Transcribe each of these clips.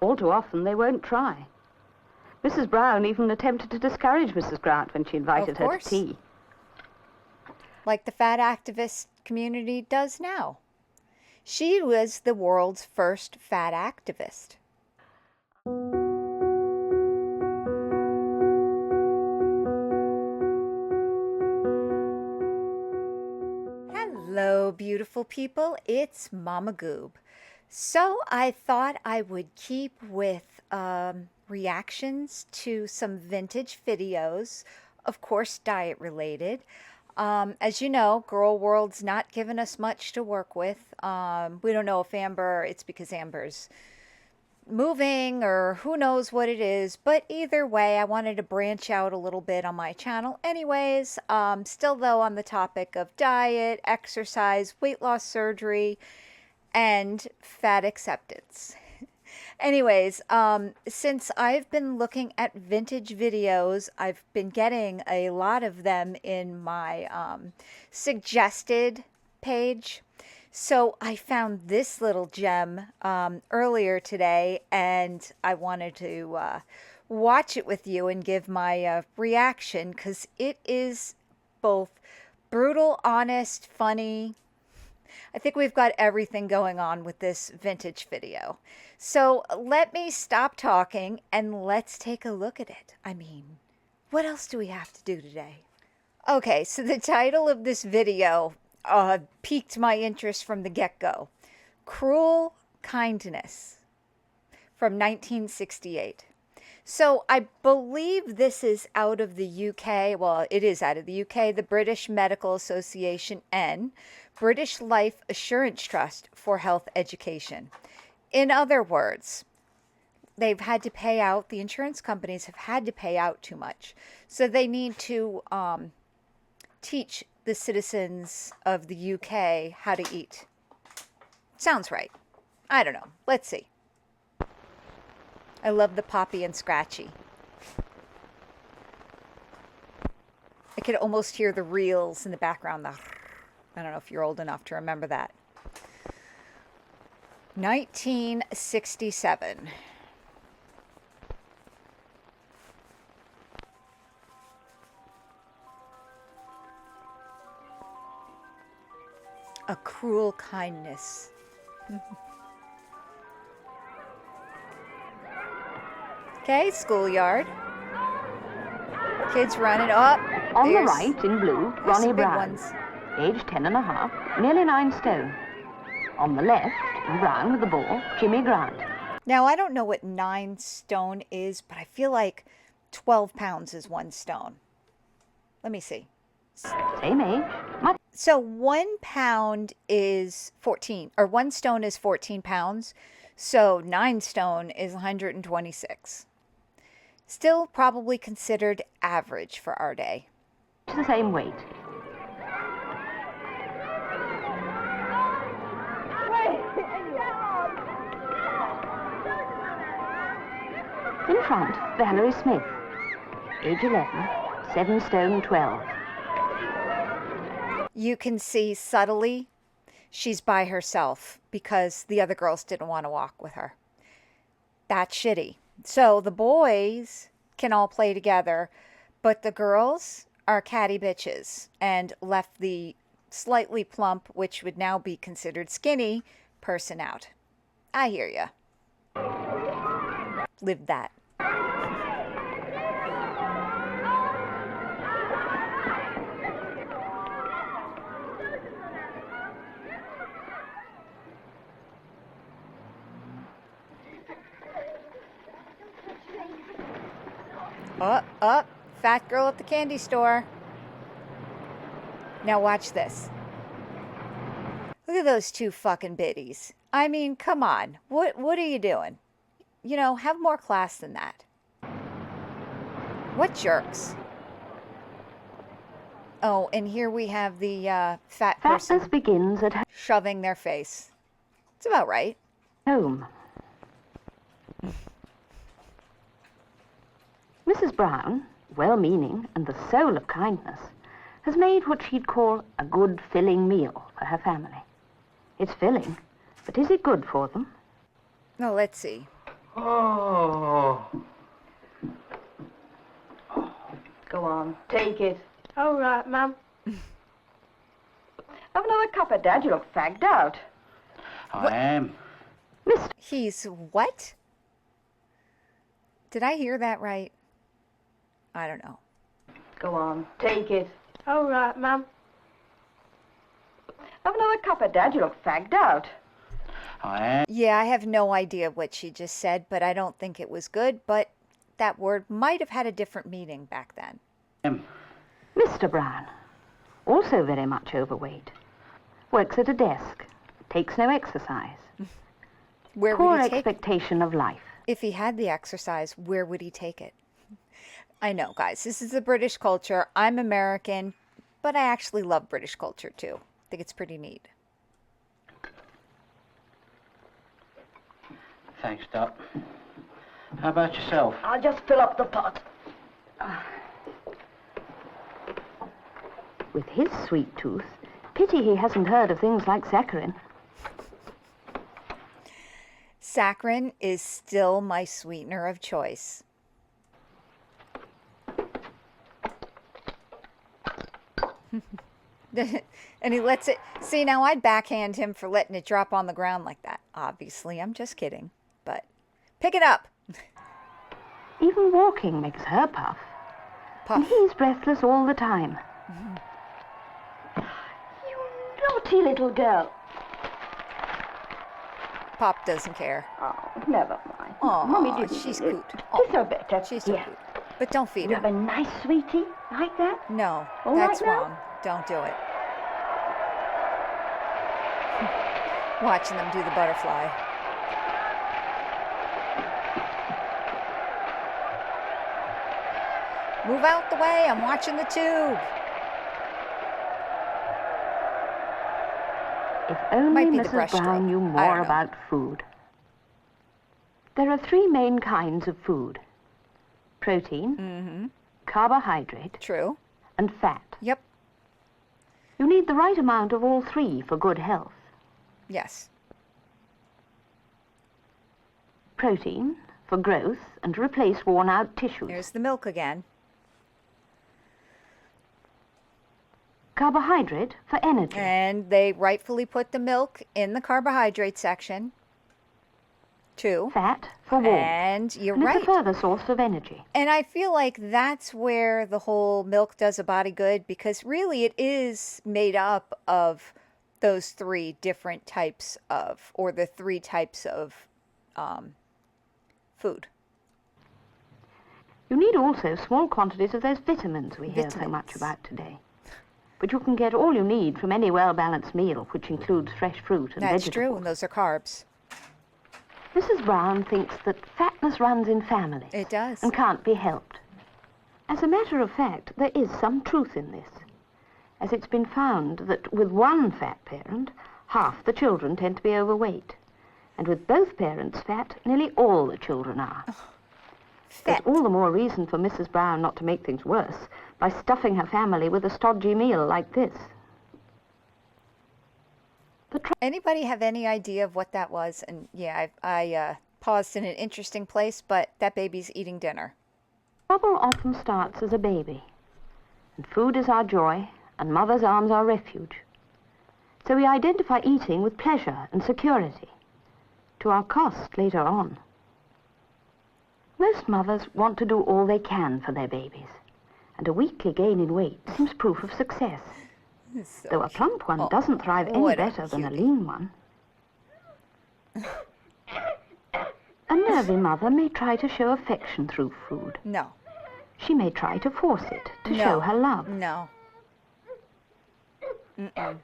All too often, they won't try. Mrs. Brown even attempted to discourage Mrs. Grant when she invited her to tea. Like the fat activist community does now. She was the world's first fat activist. Hello, beautiful people. It's Mama Goob. So I thought I would keep with reactions to some vintage videos, of course, diet related. As you know, Girl World's not giving us much to work with. We don't know if it's because Amber's moving or who knows what it is, but either way, I wanted to branch out a little bit on my channel anyways. Still though on the topic of diet, exercise, weight loss surgery, and fat acceptance. Anyways, since I've been looking at vintage videos, I've been getting a lot of them in my suggested page. So I found this little gem earlier today, and I wanted to watch it with you and give my reaction, because it is both brutal, honest, funny. I think we've got everything going on with this vintage video. So let me stop talking and let's take a look at it. I mean, what else do we have to do today? Okay, so the title of this video piqued my interest from the get-go. Cruel Kindness from 1968. So I believe this is out of the UK. Well, it is out of the UK, the British Medical Association and British Life Assurance Trust for Health Education. In other words, they've had to pay out, the insurance companies have had to pay out too much. So they need to teach the citizens of the UK how to eat. Sounds right. I don't know. Let's see. I love the Poppy and Scratchy. I could almost hear the reels in the background. I don't know if you're old enough to remember that. 1967. A Cruel Kindness. Okay, schoolyard. Kids running up. On the right, in blue, Ronnie Brown, age 10½, nearly 9 stone. On the left, in brown with the ball, Jimmy Grant. Now, I don't know what 9 stone is, but I feel like 12 pounds is 1 stone. Let me see. Same age. So 1 pound is 14, or 1 stone is 14 pounds. So 9 stone is 126. Still probably considered average for our day. To the same weight. In front, Valerie Smith, age 11, 7 stone 12. You can see subtly she's by herself because the other girls didn't want to walk with her. That's shitty. So the boys can all play together, but the girls are catty bitches and left the slightly plump, which would now be considered skinny, person out. I hear ya. Lived that. Up, fat girl at the candy store. Now watch this. Look at those 2 fucking biddies. I mean, come on. What are you doing? You know, have more class than that. What jerks. Oh, and here we have the fat person begins at shoving their face. It's about right. Home. Mrs. Brown, well-meaning and the soul of kindness, has made what she'd call a good filling meal for her family. It's filling, but is it good for them? Oh, let's see. Oh. Go on, take it. All right, Mum. Have another cuppa, Dad. You look fagged out. I am. Mister. He's what? Did I hear that right? I don't know. Go on, take it. All right, Mum. Have another cuppa, Dad. You look fagged out. I am. Yeah, I have no idea what she just said, but I don't think it was good, but that word might have had a different meaning back then. Mr. Brown, also very much overweight. Works at a desk. Takes no exercise. Where Poor would he take expectation of life. If he had the exercise, where would he take it? I know, guys, this is the British culture. I'm American, but I actually love British culture too. I think it's pretty neat. Thanks, Doc. How about yourself? I'll just fill up the pot. With his sweet tooth, pity he hasn't heard of things like saccharin. Saccharin is still my sweetener of choice. And he lets it... See, now I'd backhand him for letting it drop on the ground like that. Obviously, I'm just kidding. But pick it up. Even walking makes her puff. Puff. And he's breathless all the time. You naughty little girl. Pop doesn't care. Oh, never mind. Aw, Mommy didn't she's mean cute. it. Oh, Kiss her better. She's so Yeah. cute. But don't feed You her. have a nice sweetie like that? No, All that's right now? wrong. Don't do it. Watching them do the butterfly. Move out the way. I'm watching the tube. If only Might be the Mrs. brush Brown stroke. knew I more don't know. about food. There are three main kinds of food. Protein, carbohydrate, True. and fat. Yep. You need the right amount of all three for good health. Yes. Protein for growth and to replace worn-out tissues. Here's the milk again. Carbohydrate for energy. And they rightfully put the milk in the carbohydrate section. Two. Fat for warmth. And you're And it's right. a further source of energy. And I feel like that's where the whole milk does a body good, because really it is made up of those three different types of, or the three types of food. You need also small quantities of those vitamins we hear so much Vitamins. about today. But you can get all you need from any well-balanced meal, which includes fresh fruit and That's vegetables. true, and those are carbs. Mrs. Brown thinks that fatness runs in families. It does. And can't be helped. As a matter of fact, there is some truth in this, as it's been found that with one fat parent, half the children tend to be overweight. And with both parents fat, nearly all the children are. There's Fat. all the more reason for Mrs. Brown not to make things worse by stuffing her family with a stodgy meal like this. Anybody have any idea of what that was? And yeah, I paused in an interesting place, but that baby's eating dinner. Trouble often starts as a baby, and food is our joy, and mother's arms our refuge. So we identify eating with pleasure and security, to our cost later on. Most mothers want to do all they can for their babies, and a weekly gain in weight seems proof of success. So Though a plump one Oh, doesn't thrive any what a better than a cutie. lean one. A nervy mother may try to show affection through food. No. She may try to force it to No. show her love. No. Mm-mm.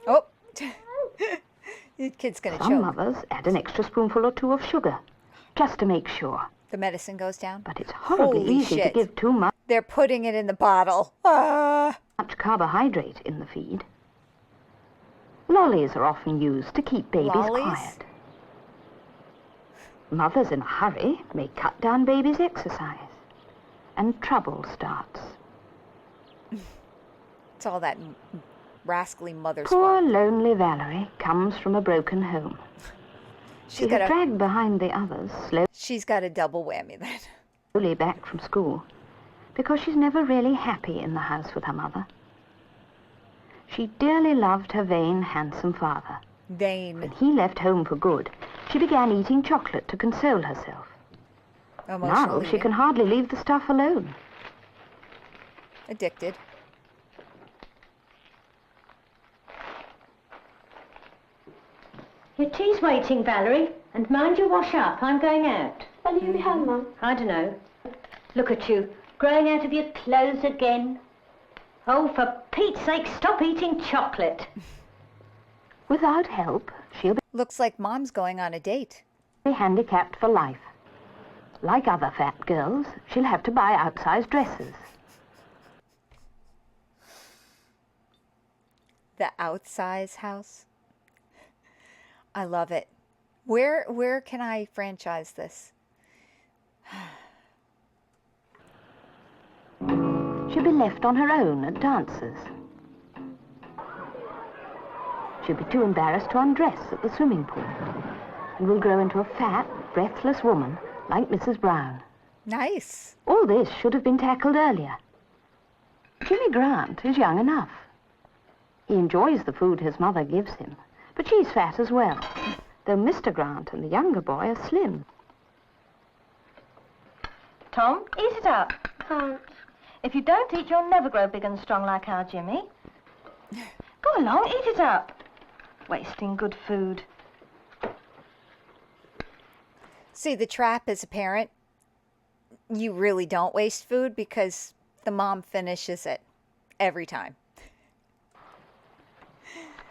Oh. The kid's going to Some choke. mothers add an extra spoonful or two of sugar, just to make sure. The medicine goes down. But it's horribly Holy easy shit. to give too much They're putting it in the bottle. carbohydrate in the feed. Lollies are often used to keep babies Lollies? quiet. Mothers in a hurry may cut down babies' exercise, and trouble starts. It's all that rascally mother's Poor fault. lonely Valerie comes from a broken home. She had dragged behind the others She's got a double whammy then. slowly back from school, because she's never really happy in the house with her mother. She dearly loved her vain, handsome father. Vain. When he left home for good, she began eating chocolate to console herself. Now she can hardly leave the stuff alone. Addicted. Your tea's waiting, Valerie. And mind you wash up. I'm going out. When will you be home, Mum? I don't know. Look at you, growing out of your clothes again. Oh, for Pete's sake, stop eating chocolate. Without help, she'll Looks like Mom's going on a date. be handicapped for life. Like other fat girls, she'll have to buy outsized dresses. The outsize house. I love it. Where can I franchise this? She'll be left on her own at dances. She'll be too embarrassed to undress at the swimming pool, and will grow into a fat, breathless woman like Mrs. Brown. Nice. All this should have been tackled earlier. Jimmy Grant is young enough. He enjoys the food his mother gives him, but she's fat as well, though Mr. Grant and the younger boy are slim. Tom, eat it up. Can't. If you don't eat, you'll never grow big and strong like our Jimmy. Go along, eat it up. Wasting good food. See, the trap as a parent, you really don't waste food because the mom finishes it every time.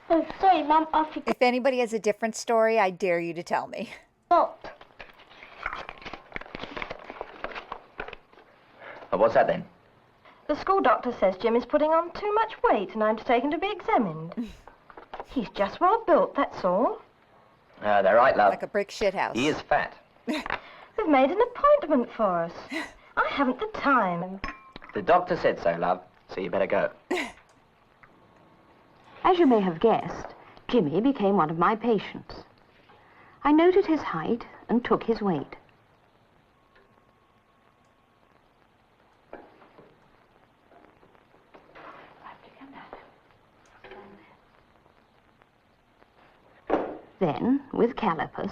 Oh, sorry, Mum, I forgot. If anybody has a different story, I dare you to tell me. Stop. Oh, what's that then? The school doctor says Jim is putting on too much weight and I'm to take him to be examined. He's just well built, that's all. They're right, love. Like a brick shithouse. He is fat. They've made an appointment for us. I haven't the time. The doctor said so, love, so you better go. As you may have guessed, Jimmy became one of my patients. I noted his height and took his weight. Then, with calipers,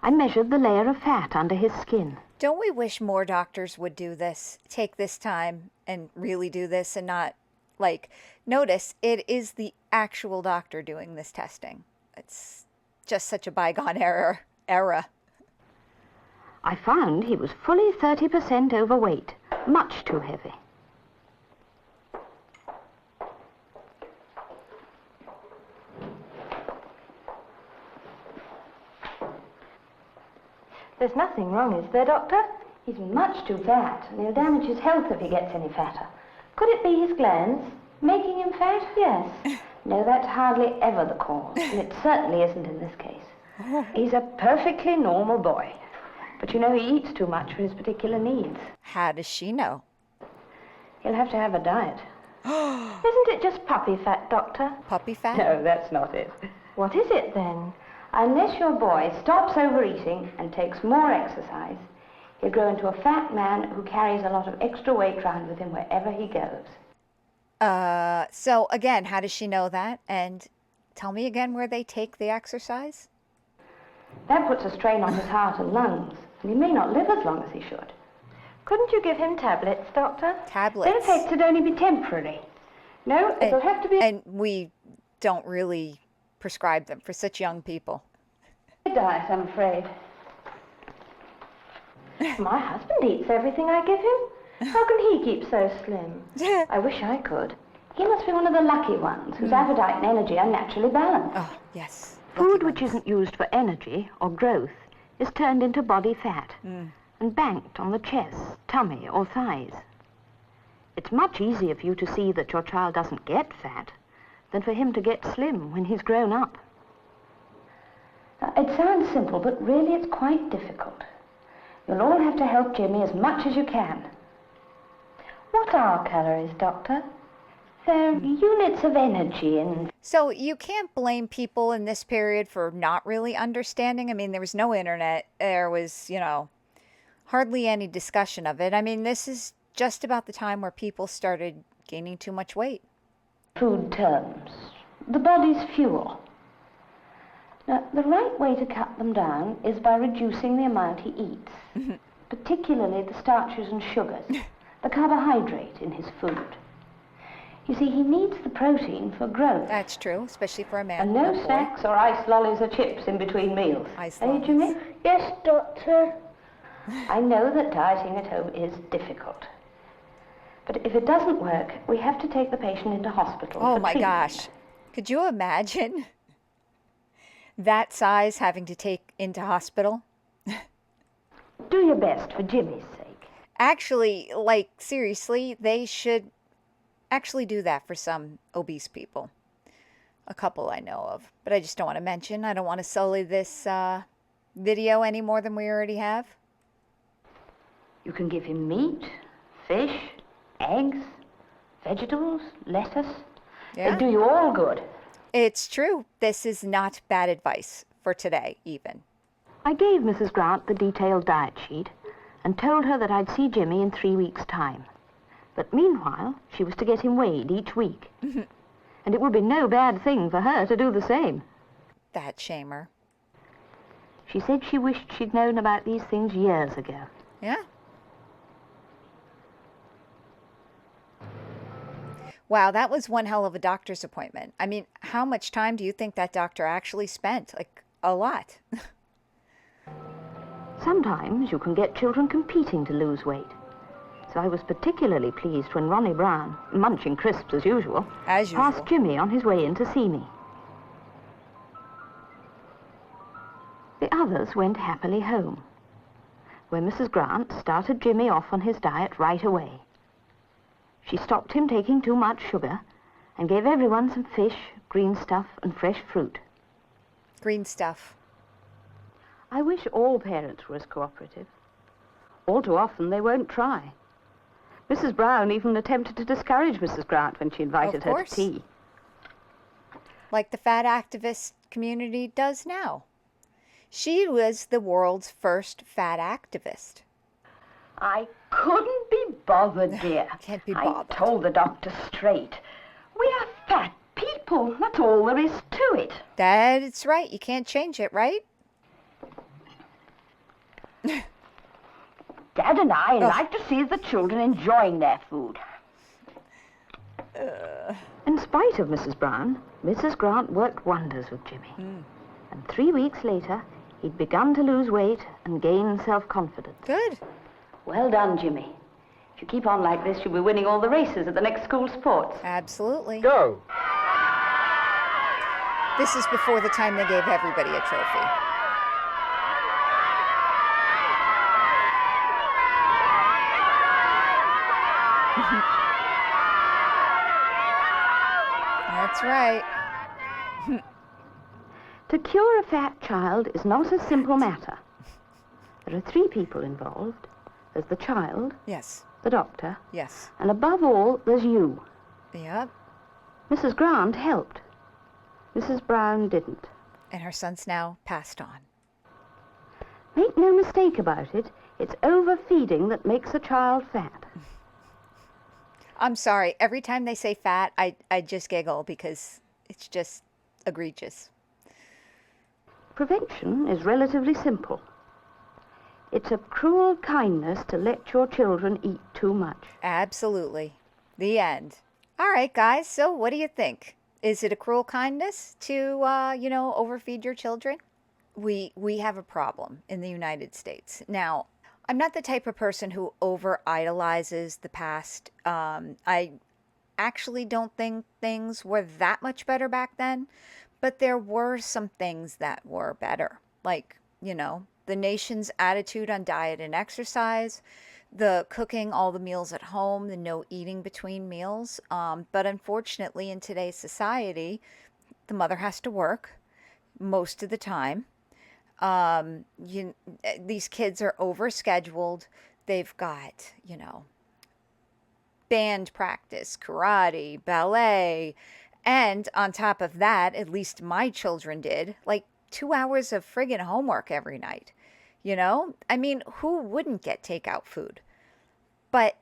I measured the layer of fat under his skin. Don't we wish more doctors would do this? Take this time and really do this and not, like, notice it is the actual doctor doing this testing. It's just such a bygone era. I found he was fully 30% overweight, much too heavy. There's nothing wrong, is there, Doctor? He's much too fat, and he'll damage his health if he gets any fatter. Could it be his glands? Making him fat? Yes. No, that's hardly ever the cause, and it certainly isn't in this case. He's a perfectly normal boy, but you know he eats too much for his particular needs. How does she know? He'll have to have a diet. Isn't it just puppy fat, Doctor? Puppy fat? No, that's not it. What is it then? Unless your boy stops overeating and takes more exercise, he'll grow into a fat man who carries a lot of extra weight round with him wherever he goes. So again, how does she know that? And tell me again where they take the exercise? That puts a strain on his heart and lungs, and he may not live as long as he should. Couldn't you give him tablets, Doctor? Tablets. Their effects would only be temporary. No, it'll have to be And we don't really prescribe them for such young people. a diet, I'm afraid. My husband eats everything I give him. How can he keep so slim? I wish I could. He must be one of the lucky ones whose appetite and energy are naturally balanced. Oh, yes. Food Lucky which ones. isn't used for energy or growth is turned into body fat and banked on the chest, tummy or thighs. It's much easier for you to see that your child doesn't get fat than for him to get slim when he's grown up. It sounds simple, but really it's quite difficult. You'll all have to help Jimmy as much as you can. What are calories, Doctor? They're units of energy and... So you can't blame people in this period for not really understanding. I mean, there was no internet. There was, hardly any discussion of it. I mean, this is just about the time where people started gaining too much weight. Food terms. The body's fuel. Now, the right way to cut them down is by reducing the amount he eats, particularly the starches and sugars, the carbohydrate in his food. You see, he needs the protein for growth. That's true, especially for a man. And no snacks or ice lollies or chips in between meals. Ice Eh, lollies. Jimmy? Yes, Doctor. I know that dieting at home is difficult. But if it doesn't work, we have to take the patient into hospital. Oh for my treatment. gosh. Could you imagine that size having to take into hospital? Do your best for Jimmy's sake. Actually, seriously, they should actually do that for some obese people. A couple I know of, but I just don't want to mention. I don't want to sully this video any more than we already have. You can give him meat, fish, eggs, vegetables, lettuce. Yeah. They do you all good. It's true. This is not bad advice for today, even. I gave Mrs. Grant the detailed diet sheet and told her that I'd see Jimmy in 3 weeks' time. But meanwhile, she was to get him weighed each week. And it would be no bad thing for her to do the same. That shamer. She said she wished she'd known about these things years ago. Yeah. Wow, that was one hell of a doctor's appointment. I mean, how much time do you think that doctor actually spent? Like, a lot. Sometimes you can get children competing to lose weight. So I was particularly pleased when Ronnie Brown, munching crisps as usual, passed Jimmy on his way in to see me. The others went happily home, where Mrs. Grant started Jimmy off on his diet right away. She stopped him taking too much sugar and gave everyone some fish, green stuff, and fresh fruit. Green stuff. I wish all parents were as cooperative. All too often they won't try. Mrs. Brown even attempted to discourage Mrs. Grant when she invited her to tea. Like the fat activist community does now. She was the world's first fat activist. I couldn't be bothered, dear. Can't be bothered. I told the doctor straight. We are fat people. That's all there is to it. That's right. You can't change it, right? Dad and I like to see the children enjoying their food. In spite of Mrs. Brown, Mrs. Grant worked wonders with Jimmy. And 3 weeks later, he'd begun to lose weight and gain self-confidence. Good. Well done, Jimmy. If you keep on like this, you'll be winning all the races at the next school sports. Absolutely. Go! This is before the time they gave everybody a trophy. That's right. To cure a fat child is not a simple matter. There are 3 people involved. There's the child, Yes. the doctor, Yes. and above all, there's you. Yep. Mrs. Grant helped. Mrs. Brown didn't. And her son's now passed on. Make no mistake about it, it's overfeeding that makes a child fat. I'm sorry. Every time they say fat, I just giggle because it's just egregious. Prevention is relatively simple. It's a cruel kindness to let your children eat too much. Absolutely. The end. All right, guys. So what do you think? Is it a cruel kindness to, overfeed your children? We have a problem in the United States. Now, I'm not the type of person who over-idolizes the past. I actually don't think things were that much better back then, but there were some things that were better. Like, the nation's attitude on diet and exercise, the cooking all the meals at home, the no eating between meals. But unfortunately, in today's society, the mother has to work most of the time. These kids are overscheduled. They've got, band practice, karate, ballet, and on top of that, at least my children did, like 2 hours of friggin' homework every night. You know? I mean, who wouldn't get takeout food? But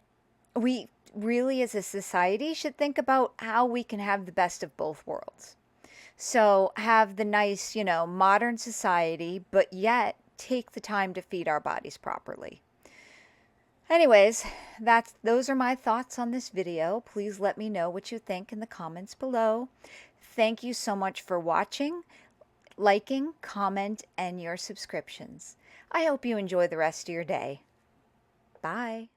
we really, as a society, should think about how we can have the best of both worlds. So have the nice, modern society, but yet take the time to feed our bodies properly. Anyways, those are my thoughts on this video. Please let me know what you think in the comments below. Thank you so much for watching, liking, comment, and your subscriptions. I hope you enjoy the rest of your day. Bye.